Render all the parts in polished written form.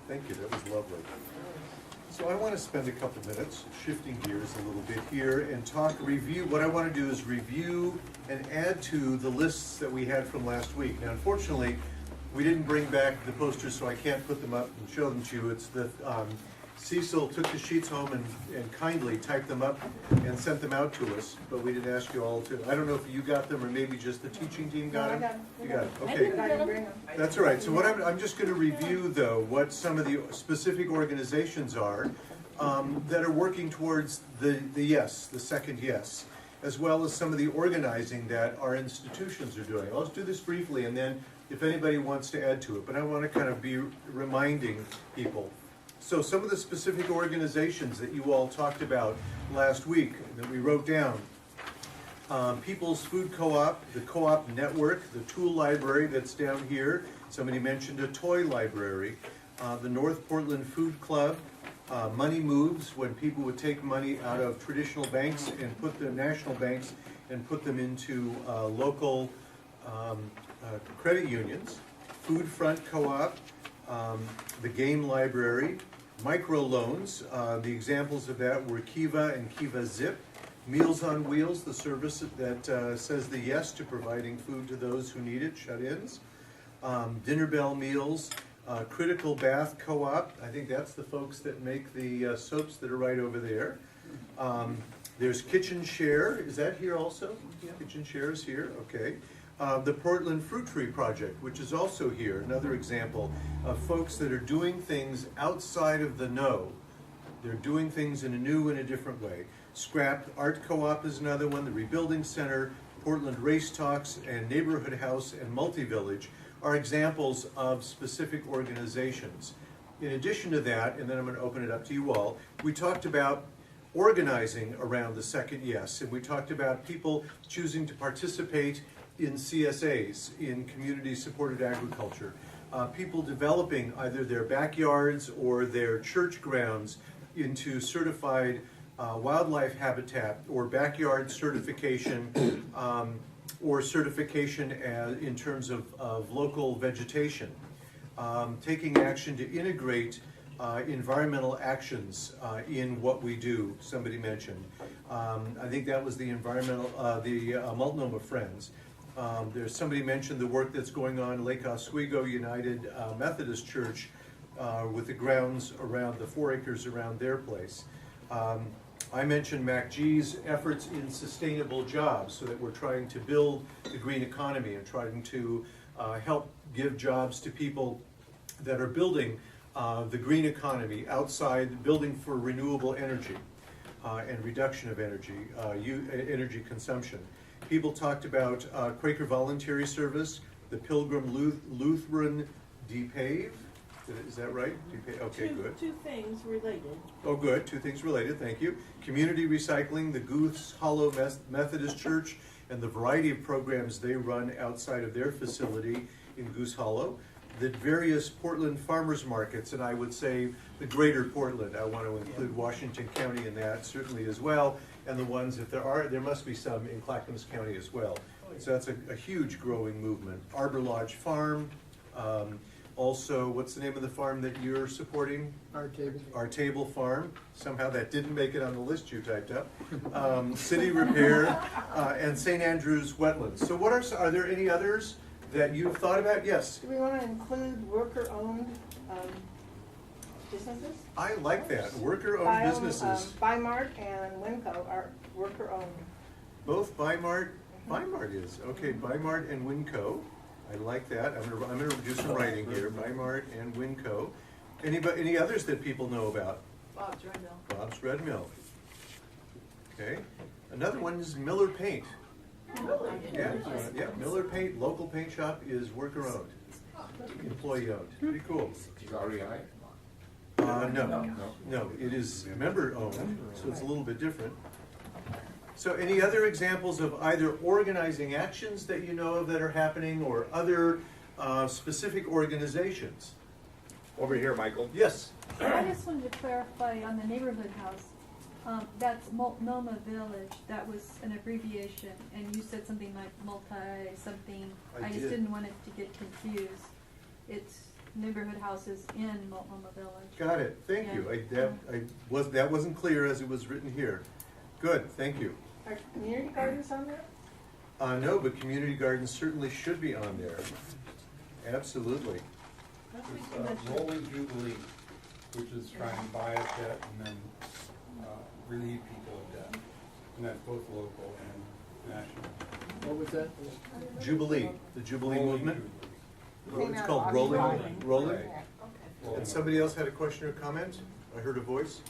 Thank you, that was lovely. So I want to spend a couple minutes shifting gears a little bit here and review. What I want to do is review and add to the lists that we had from last week. Now, unfortunately, we didn't bring back the posters, so I can't put them up and show them to you. It's the Cecil took the sheets home and kindly typed them up and sent them out to us, but we didn't ask you all to. I don't know if you got them or maybe just the teaching team got them. I got them. You got them. I Okay. didn't bring them. That's all right. So what I'm just going to review, though, what some of the specific organizations are that are working towards the yes, the second yes, as well as some of the organizing that our institutions are doing. I'll just do this briefly, and then if anybody wants to add to it, but I want to kind of be reminding people. So some of the specific organizations that you all talked about last week that we wrote down. People's Food Co-op, the Co-op Network, the Tool Library that's down here. Somebody mentioned a toy library. The North Portland Food Club. Money Moves, when people would take money out of traditional banks and put the national banks and put them into local credit unions. Food Front Co-op, the Game Library, microloans. The examples of that were Kiva and Kiva Zip. Meals on Wheels, the service that says the yes to providing food to those who need it, shut-ins. Dinner Bell Meals, Critical Bath Co-op. I think that's the folks that make the soaps that are right over there. There's Kitchen Share. Is that here also? Yeah. Kitchen Share is here. Okay. The Portland Fruit Tree Project, which is also here. Another example of folks that are doing things outside of the know. They're doing things in a new and a different way. Scrap Art Co-op is another one. The Rebuilding Center, Portland Race Talks, and Neighborhood House and Multi-Village are examples of specific organizations. In addition to that, and then I'm going to open it up to you all, we talked about organizing around the second yes, and we talked about people choosing to participate in CSAs, in community-supported agriculture, people developing either their backyards or their church grounds into certified wildlife habitat or backyard certification or certification in terms of local vegetation, taking action to integrate environmental actions in what we do. Somebody mentioned. I think that was the Multnomah Friends. There's somebody mentioned the work that's going on Lake Oswego United Methodist Church with the grounds around the 4 acres around their place. I mentioned MacG's efforts in sustainable jobs, so that we're trying to build the green economy and trying to help give jobs to people that are building the green economy outside, building for renewable energy and reduction of energy consumption. People talked about Quaker Voluntary Service, the Pilgrim Lutheran DPAVE. Is that right? Okay, good. Two things related. Oh, good. 2 things related. Thank you. Community Recycling, the Goose Hollow Methodist Church, and the variety of programs they run outside of their facility in Goose Hollow. The various Portland farmers markets, and I would say the greater Portland. I want to include Washington County in that, certainly as well, and the ones, if there must be some in Clackamas County as well. So that's a huge growing movement. Arbor Lodge Farm. Also, what's the name of the farm that you're supporting? Our Table. Our Table Farm. Somehow that didn't make it on the list you typed up. City Repair and St. Andrews Wetlands. So are there any others that you've thought about? Yes? Do we want to include worker-owned businesses? I like that. Worker-owned businesses. Bimart and Winco are worker-owned. Both Bimart is. Okay, Bimart and Winco. I like that. I'm gonna do some writing here. Bimart and Winco. Any others that people know about? Bob's Red Mill. Bob's Red Mill. Okay. Another one is Miller Paint. Really? Yeah, Miller Paint, local paint shop is worker-owned, employee-owned. Pretty cool. No, it is member-owned, so it's a little bit different. So any other examples of either organizing actions that you know of that are happening or other specific organizations? Over here, Michael. Yes. I just wanted to clarify on the neighborhood house. That's Multnomah Village. That was an abbreviation, and you said something like multi-something. I just didn't want it to get confused. It's neighborhood houses in Multnomah Village. Got it, thank you. That wasn't clear as it was written here. Good, thank you. Are community gardens on there? No, but community gardens certainly should be on there. Absolutely. Rolling Jubilee, which is trying to buy up debt and then relieve people of debt. And that's both local and national. What was that? Jubilee, the Jubilee movement. Came It's out called of Rolling. Oxford. Rolling. Right. Okay. And somebody else had a question or comment? I heard a voice.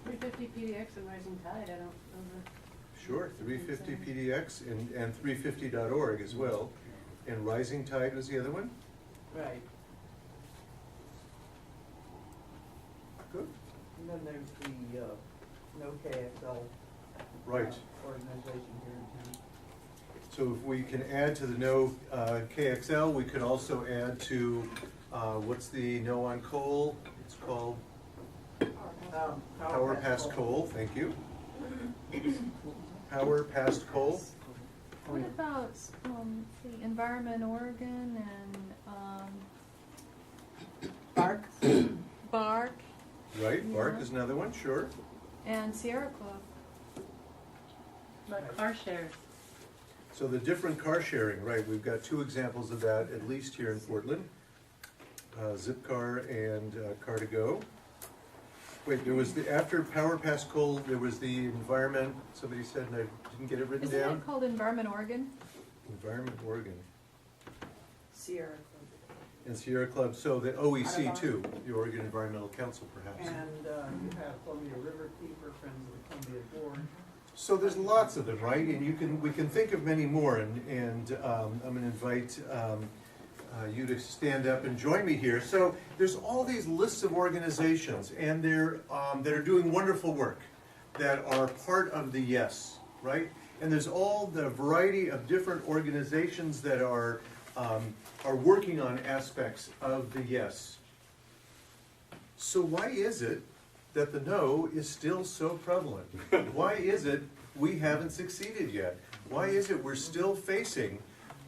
350 PDX and Rising Tide, I don't know. Sure, 350 PDX and 350.org as well. And Rising Tide was the other one? Right. Good. And then there's the No KXL Right. organization here in town. So if we can add to the no KXL, we could also add to, what's the no on coal? It's called Power Past Coal, thank you. Power Past Coal. What about, the Environment Oregon and, Bark. Bark Right, Bark Yeah. is another one, sure. and Sierra Club? But car shares. So the different car sharing, right, we've got two examples of that, at least here in Portland. Zipcar and Car2Go. Wait, there was after Power Past Coal, there was the environment, somebody said, and I didn't get it written Isn't down. it called Environment Oregon? Environment Oregon Sierra and Sierra Club, so the OEC too, the Oregon Environmental Council perhaps. and you have Columbia River Keeper, Friends of the Columbia Gorge. So there's lots of them, right? And we can think of many more, and I'm gonna invite you to stand up and join me here. So there's all these lists of organizations, and that are doing wonderful work, that are part of the YES, right? And there's all the variety of different organizations that are working on aspects of the YES. So why is it that the no is still so prevalent? Why is it we haven't succeeded yet? Why is it we're still facing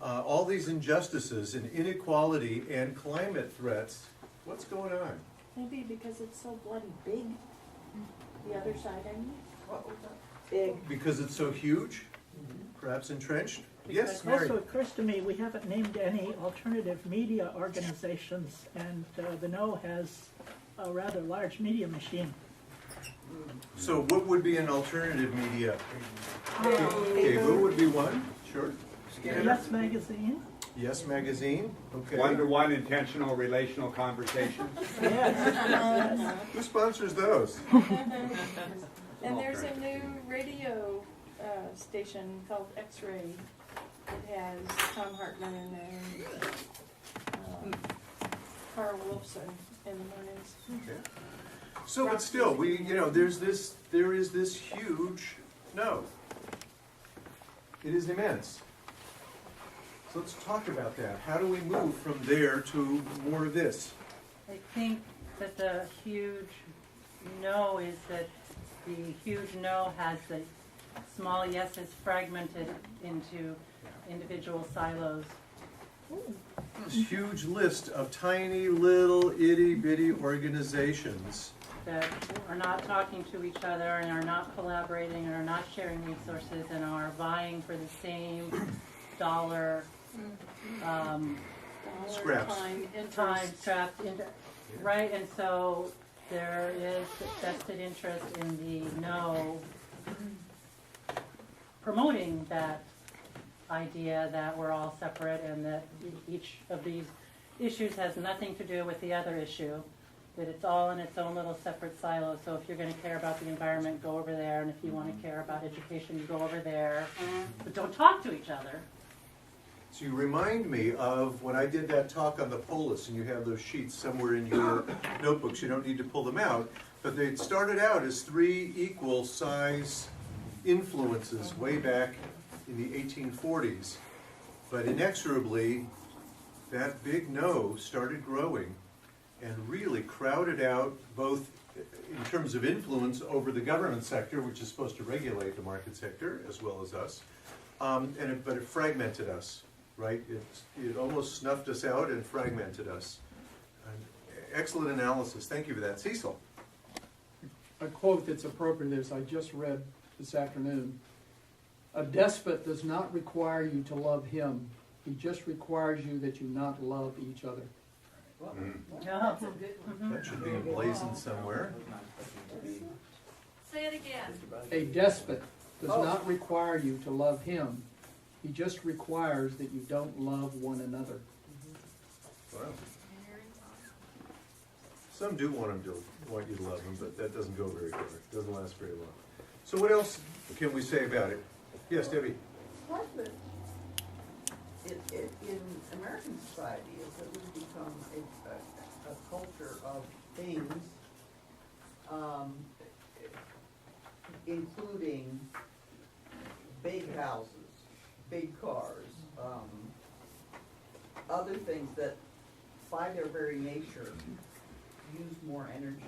all these injustices and inequality and climate threats? What's going on? Maybe because it's so bloody big, the other side, I mean. Big. Because it's so huge? Perhaps entrenched? Yes, Because Mary? Also occurs to me, we haven't named any alternative media organizations, and the No has a rather large media machine. So what would be an alternative media? Cable would be one, sure. Yes Magazine, Yes Magazine, okay. One-to-one intentional relational conversations. yes. Who sponsors those? And there's a new radio station called X-Ray. It has Tom Hartman in there, and Carl Wolfson in the mornings. Okay. So, but still, there is this huge no. It is immense. So let's talk about that. How do we move from there to more of this? I think that the huge no is that the huge no has the small yeses fragmented into individual silos. This huge list of tiny little itty bitty organizations. That are not talking to each other and are not collaborating and are not sharing resources and are vying for the same dollar, Scraps. time trapped into, right? And so there is vested interest in the no promoting that idea that we're all separate and that each of these issues has nothing to do with the other issue, that it's all in its own little separate silo. So if you're going to care about the environment, go over there, and if you want to care about education, you go over there, but don't talk to each other. So you remind me of when I did that talk on the polis, and you have those sheets somewhere in your notebooks. You don't need to pull them out, but they started out as 3 equal size influences way back in the 1840s. But inexorably, that big no started growing and really crowded out both in terms of influence over the government sector, which is supposed to regulate the market sector as well as us, but it fragmented us, right? It almost snuffed us out and fragmented us. Excellent analysis, thank you for that. Cecil? A quote that's appropriate is, I just read this afternoon. A despot does not require you to love him. He just requires you that you not love each other. Yeah. That should be emblazoned somewhere. Say it again. A despot does not require you to love him. He just requires that you don't love one another. Wow. Some do want you to love them, but that doesn't go very far. It doesn't last very long. So what else can we say about it? Yes, Debbie? Part of it, in American society, is that we've become a culture of things, including big houses, big cars, other things that, by their very nature, use more energy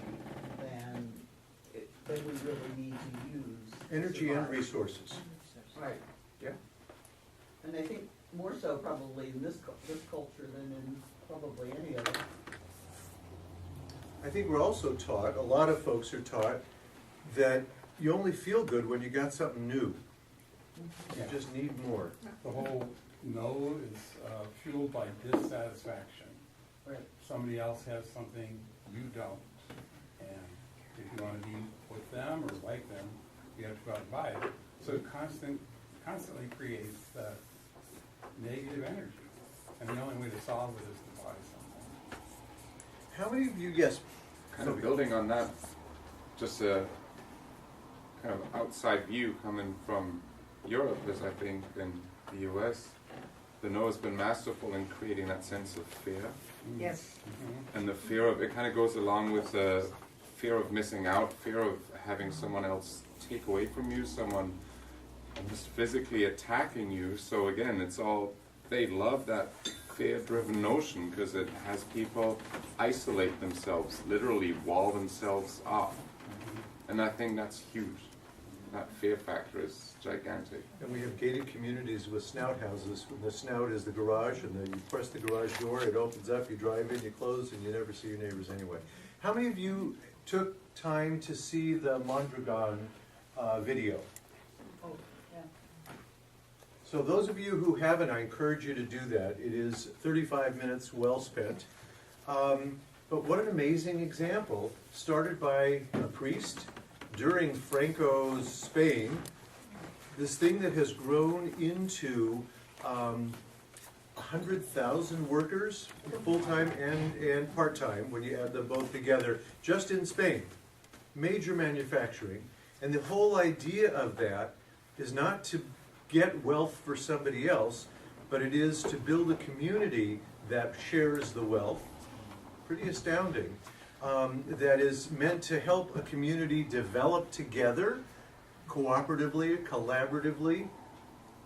than we really need to use. to Energy and survive. resources. Right. Yeah. And I think more so probably in this culture than in probably any other. I think we're also taught, a lot of folks are taught, that you only feel good when you got something new. You just need more. The whole no is fueled by dissatisfaction. Right. Somebody else has something you don't. And if you want to be with them or like them, you have to go out and buy it. So it constantly creates that negative energy. And the only way to solve it is to buy something. How many of you, yes? Kind of building on that, just a kind of outside view coming from Europe, as I think in the US, the no has been masterful in creating that sense of fear. Yes. And the fear of, it kind of goes along with the fear of missing out, fear of having someone else take away from you, someone just physically attacking you. So again, it's all, they love that fear-driven notion because it has people isolate themselves, literally wall themselves up. And I think that's huge. That fear factor is gigantic. And we have gated communities with snout houses. The snout is the garage, and then you press the garage door, it opens up, you drive in, you close, and you never see your neighbors anyway. How many of you took time to see the Mondragon video? Oh, yeah. So those of you who haven't, I encourage you to do that. It is 35 minutes well spent. But what an amazing example, started by a priest during Franco's Spain, this thing that has grown into 100,000 workers, full-time and part-time, when you add them both together, just in Spain. Major manufacturing. And the whole idea of that is not to get wealth for somebody else, but it is to build a community that shares the wealth. Pretty astounding. That is meant to help a community develop together, cooperatively, collaboratively.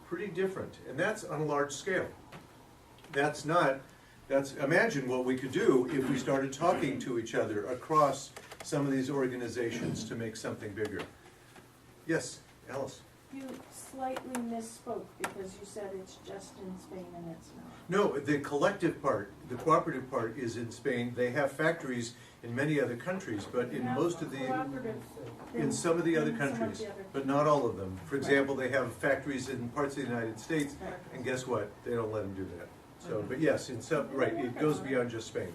Pretty different. And that's on a large scale. Imagine what we could do if we started talking to each other across some of these organizations to make something bigger. Yes, Alice? You slightly misspoke because you said it's just in Spain and it's not. No, the collective part, the cooperative part is in Spain. They have factories in many other countries, but in most of the, in some of the other countries, but not all of them. For example, they have factories in parts of the United States, and guess what? They don't let them do that. So, but yes, in some, right, it goes beyond just Spain.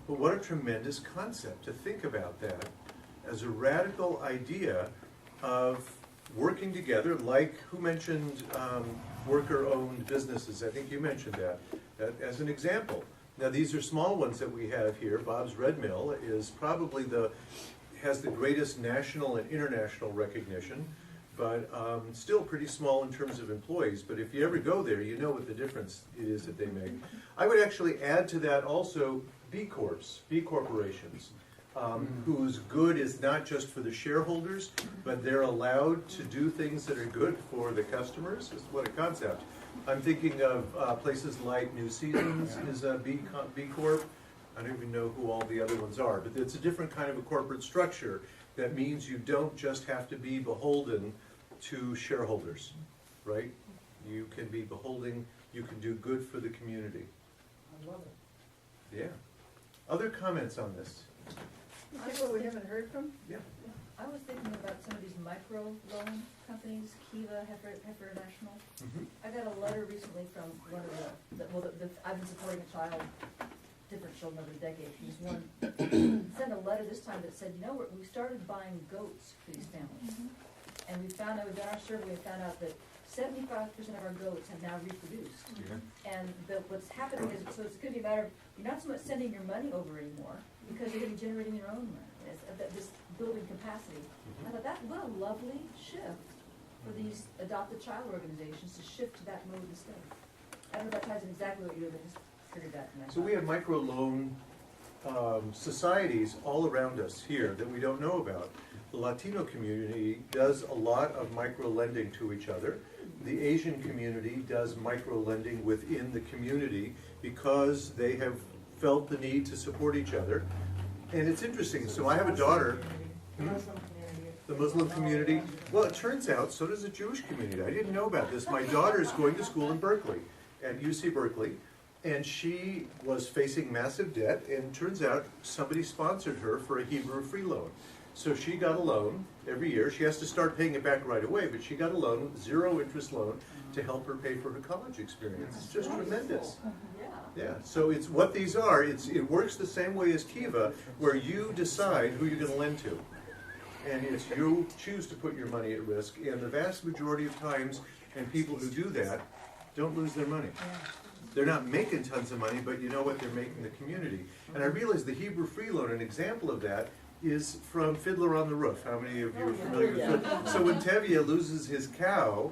But what a tremendous concept to think about that as a radical idea of working together, like, who mentioned worker-owned businesses? I think you mentioned that as an example. Now, these are small ones that we have here. Bob's Red Mill is probably has the greatest national and international recognition, but still pretty small in terms of employees. But if you ever go there, you know what the difference it is that they make. I would actually add to that also B Corps, B corporations, whose good is not just for the shareholders, but they're allowed to do things that are good for the customers. What a concept. I'm thinking of places like New Seasons is a B Corp. I don't even know who all the other ones are, but it's a different kind of a corporate structure that means you don't just have to be beholden to shareholders, right? You can be beholden, you can do good for the community. I love it. Yeah. Other comments on this? People we haven't heard from? Yeah. I was thinking about some of these micro loan companies, Kiva, Heifer International. I got a letter recently from one of I've been supporting a child, different children over the decade. He's one, sent a letter this time that said, we started buying goats for these families. And we found out, we've done our survey, we found out that 75% of our goats have now reproduced. And what's happening is, so it's going to be a matter of, you're not so much sending your money over anymore, because you're going to be generating your own money. This building capacity. I thought what a lovely shift for these adopted child organizations to shift to that mode instead. I don't know if that ties in exactly what you're doing, I just figured that. So we have microloan societies all around us here that we don't know about. The Latino community does a lot of micro lending to each other. The Asian community does micro lending within the community because they have felt the need to support each other. And it's interesting, so I have a daughter, the Muslim community, well, it turns out, so does the Jewish community. I didn't know about this. My daughter is going to school in Berkeley, at UC Berkeley, and she was facing massive debt, and turns out somebody sponsored her for a Hebrew free loan. So she got a loan every year. She has to start paying it back right away, but she got a loan, 0 interest loan, to help her pay for her college experience. It's just tremendous. Yeah, so it's what these are. It works the same way as Kiva, where you decide who you're going to lend to. And it's you choose to put your money at risk. And the vast majority of times, and people who do that, don't lose their money. They're not making tons of money, but you know what? They're making the community. And I realize the Hebrew free loan, an example of that, is from Fiddler on the Roof. How many of you are familiar with Fiddler? So when Tevye loses his cow,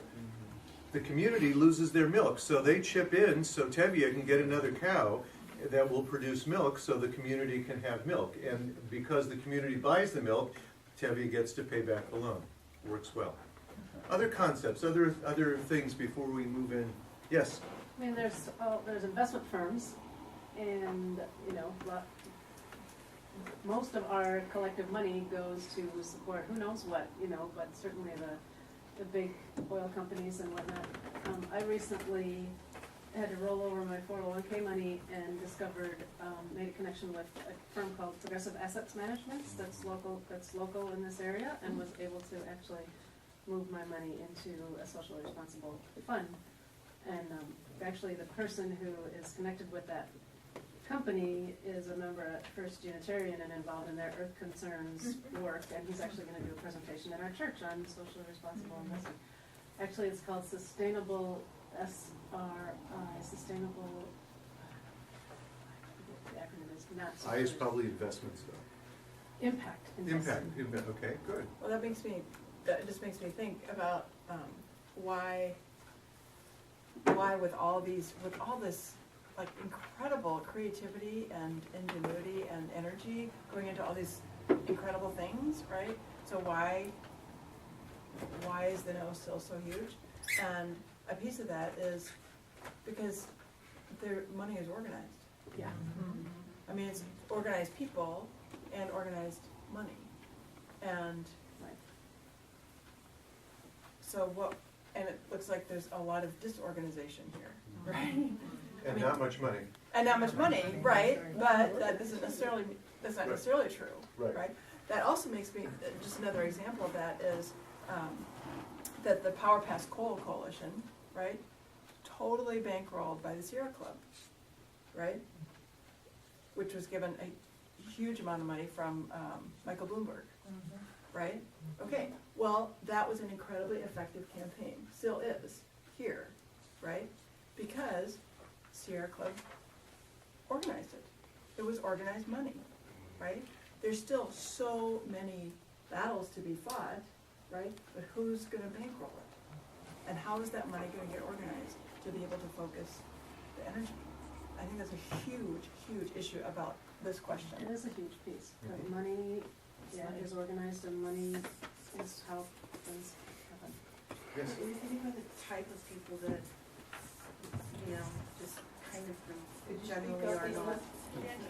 the community loses their milk. So they chip in so Tevye can get another cow that will produce milk so the community can have milk. And because the community buys the milk, Tevye gets to pay back the loan. Works well. Other concepts, other things before we move in. Yes? I mean, there's investment firms, and most of our collective money goes to support who knows what, but certainly the big oil companies and whatnot. I recently had to roll over my 401k money and made a connection with a firm called Progressive Assets Management that's local in this area, and was able to actually move my money into a socially responsible fund. And actually the person who is connected with that company is a member at First Unitarian and involved in their Earth Concerns work, and he's actually going to do a presentation at our church on socially responsible investing. Actually, it's called Sustainable SRI, Sustainable, the acronym is not. I is probably investments though. Impact investing. Impact, okay, good. Well, that just makes me think about why with all this like incredible creativity and ingenuity and energy going into all these incredible things, right? So why is the no still so huge? And a piece of that is because their money is organized. Yeah. I mean, it's organized people and organized money. And so and it looks like there's a lot of disorganization here, right? And not much money. And not much money, right? But that's not necessarily true, right? That also makes me, just another example of that is that the Power Past Coal Coalition, right? Totally bankrolled by the Sierra Club, right? Which was given a huge amount of money from Michael Bloomberg, right? Okay, well, that was an incredibly effective campaign, still is, here, right? Because Sierra Club organized it. It was organized money, right? There's still so many battles to be fought, right? But who's gonna bankroll it? And how is that money gonna get organized to be able to focus the energy? I think that's a huge, huge issue about this question. It is a huge piece. But money, is organized, and money is how things happen. Yes. What do you think about the type of people that, just kind of generally are not,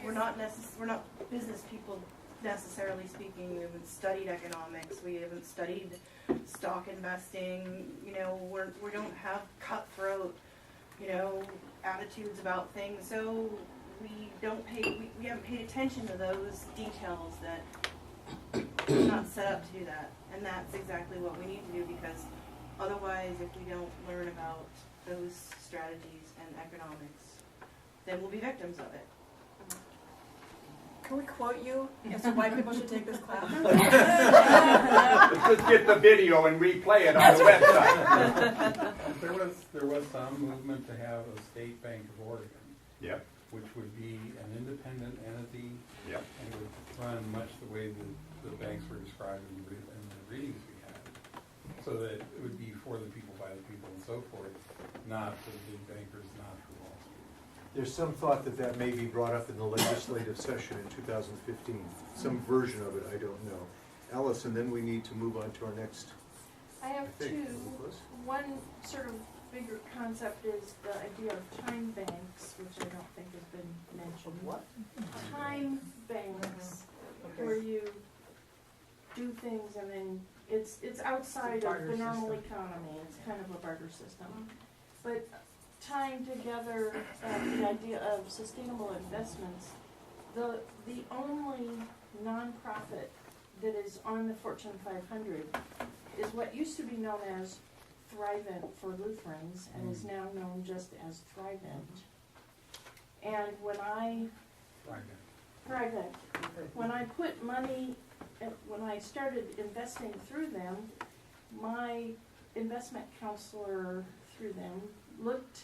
we're not business people necessarily speaking. We haven't studied economics, we haven't studied stock investing, we don't have cutthroat, attitudes about things. So we don't pay, we haven't paid attention to those details that we're not set up to do that. And that's exactly what we need to do, because otherwise, if we don't learn about those strategies and economics, then we'll be victims of it. Can we quote you as to why people should take this class? Let's just get the video and replay it on the website. There was some movement to have a state bank of Oregon, Yep, which would be an independent entity, yep. and would run much the way the banks were described in the readings we had. So that it would be for the people, by the people, and so forth, not for the big bankers, not for Wall Street. There's some thought that that may be brought up in the legislative session in 2015, some version of it, I don't know. Alice, and then we need to move on to our next. I have I think, two. One sort of bigger concept is the idea of time banks, which I don't think has been mentioned. What? Time banks, where you do things and then it's outside of the normal economy. It's kind of a barter system. But tying together the idea of sustainable investments, the only nonprofit that is on the Fortune 500 is what used to be known as Thrivent for Lutherans and is now known just as Thrivent. And when I put money, when I started investing through them, my investment counselor through them looked,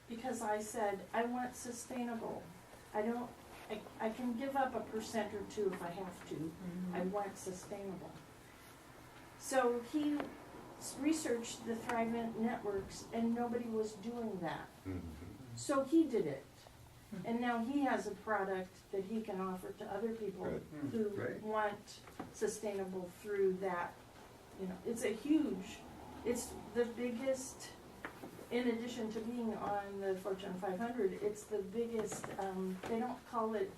because I said, I want sustainable. I can give up 1% or 2% if I have to. I want sustainable. So he researched the Thrivent networks and nobody was doing that. So he did it. And now he has a product that he can offer to other people who want sustainable through that. You know, it's it's the biggest, in addition to being on the Fortune 500, it's the biggest, they don't call it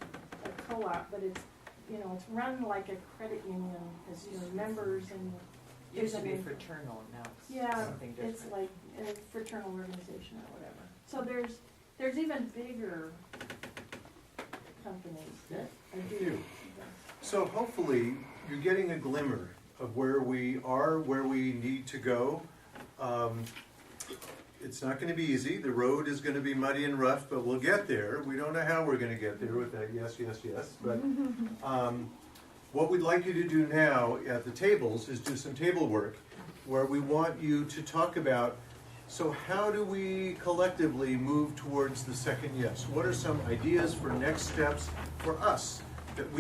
a co-op, but it's, it's run like a credit union, as members and. It used to be fraternal, now it's something different. It's like a fraternal organization or whatever. So there's even bigger companies that do. So hopefully, you're getting a glimmer of where we are, where we need to go. It's not going to be easy. The road is going to be muddy and rough, but we'll get there. We don't know how we're going to get there with that yes, yes, yes. But what we'd like you to do now at the tables is do some table work where we want you to talk about, so how do we collectively move towards the second yes? What are some ideas for next steps for us that we